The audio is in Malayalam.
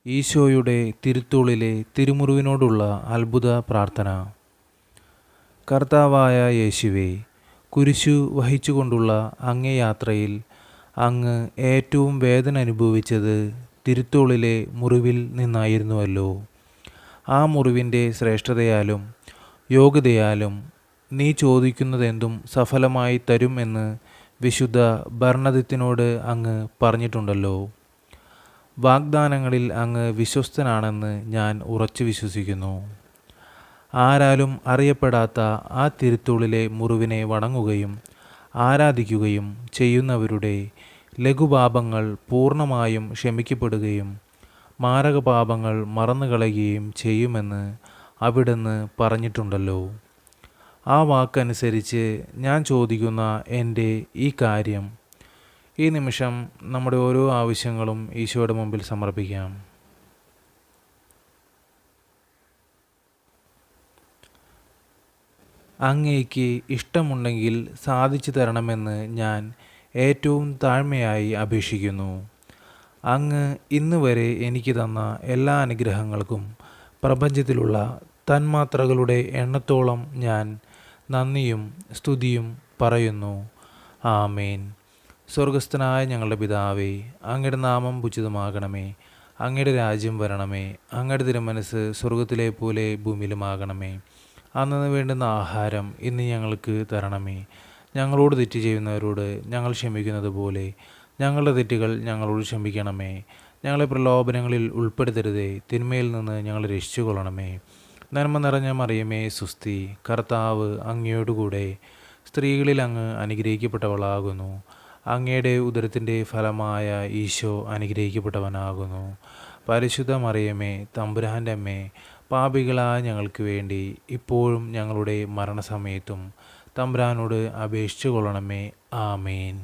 ഈശോയുടെ തിരുത്തോളിലെ തിരുമുറിവിനോടുള്ള അത്ഭുത പ്രാർത്ഥന. കർത്താവായ യേശുവേ, കുരിശു വഹിച്ചുകൊണ്ടുള്ള അങ്ങേ യാത്രയിൽ അങ്ങ് ഏറ്റവും വേദന അനുഭവിച്ചത് തിരുത്തോളിലെ മുറിവിൽ നിന്നായിരുന്നുവല്ലോ. ആ മുറിവിൻ്റെ ശ്രേഷ്ഠതയാലും യോഗ്യതയാലും നീ ചോദിക്കുന്നതെന്തും സഫലമായി തരും എന്ന് വിശുദ്ധ ബർണദത്തിനോട് അങ്ങ് പറഞ്ഞിട്ടുണ്ടല്ലോ. വാഗ്ദാനങ്ങളിൽ അങ്ങ് വിശ്വസ്തനാണെന്ന് ഞാൻ ഉറച്ചു വിശ്വസിക്കുന്നു. ആരാലും അറിയപ്പെടാത്ത ആ തിരുത്തോളിലെ മുറിവിനെ വണങ്ങുകയും ആരാധിക്കുകയും ചെയ്യുന്നവരുടെ ലഘുപാപങ്ങൾ പൂർണ്ണമായും ക്ഷമിക്കപ്പെടുകയും മാരകപാപങ്ങൾ മറന്നുകളയുകയും ചെയ്യുമെന്ന് അവിടുന്ന് പറഞ്ഞിട്ടുണ്ടല്ലോ. ആ വാക്കനുസരിച്ച് ഞാൻ ചോദിക്കുന്ന എൻ്റെ ഈ കാര്യം ഈ നിമിഷം നമ്മുടെ ഓരോ ആവശ്യങ്ങളും ഈശോയുടെ മുമ്പിൽ സമർപ്പിക്കാം. അങ്ങേക്ക് ഇഷ്ടമുണ്ടെങ്കിൽ സാധിച്ചു തരണമെന്ന് ഞാൻ ഏറ്റവും താഴ്മയായി അപേക്ഷിക്കുന്നു. അങ്ങ് ഇന്ന് വരെ എനിക്ക് തന്ന എല്ലാ അനുഗ്രഹങ്ങൾക്കും പ്രപഞ്ചത്തിലുള്ള തന്മാത്രകളുടെ എണ്ണത്തോളം ഞാൻ നന്ദിയും സ്തുതിയും പറയുന്നു. ആമേൻ. സ്വർഗസ്ഥനായ ഞങ്ങളുടെ പിതാവേ, അങ്ങയുടെ നാമം പൂജിതമാകണമേ. അങ്ങയുടെ രാജ്യം വരണമേ. അങ്ങയുടെ തിരുമനസ്സ് സ്വർഗത്തിലെ പോലെ ഭൂമിയിലുമാകണമേ. അന്നു വേണ്ടുന്ന ആഹാരം ഇന്ന് ഞങ്ങൾക്ക് തരണമേ. ഞങ്ങളോട് തെറ്റ് ചെയ്യുന്നവരോട് ഞങ്ങൾ ക്ഷമിക്കുന്നത് പോലെ ഞങ്ങളുടെ തെറ്റുകൾ ഞങ്ങളോട് ക്ഷമിക്കണമേ. ഞങ്ങളെ പ്രലോഭനങ്ങളിൽ ഉൾപ്പെടുത്തരുതേ, തിന്മയിൽ നിന്ന് ഞങ്ങളെ രക്ഷിച്ചുകൊള്ളണമേ. നന്മ നിറഞ്ഞ മറിയമേ സുസ്തി, കർത്താവ് അങ്ങയോടുകൂടെ സ്ത്രീകളിൽ അങ്ങ് അനുഗ്രഹിക്കപ്പെട്ടവളാകുന്നു. അങ്ങയുടെ ഉദരത്തിൻ്റെ ഫലമായ ഈശോ അനുഗ്രഹിക്കപ്പെട്ടവനാകുന്നു. പരിശുദ്ധ മറിയമേ, തമ്പുരാൻ്റെ അമ്മേ, പാപികളായ ഞങ്ങൾക്ക് വേണ്ടി ഇപ്പോഴും ഞങ്ങളുടെ മരണസമയത്തും തമ്പുരാനോട് അപേക്ഷിച്ചു കൊള്ളണമേ. ആമേൻ.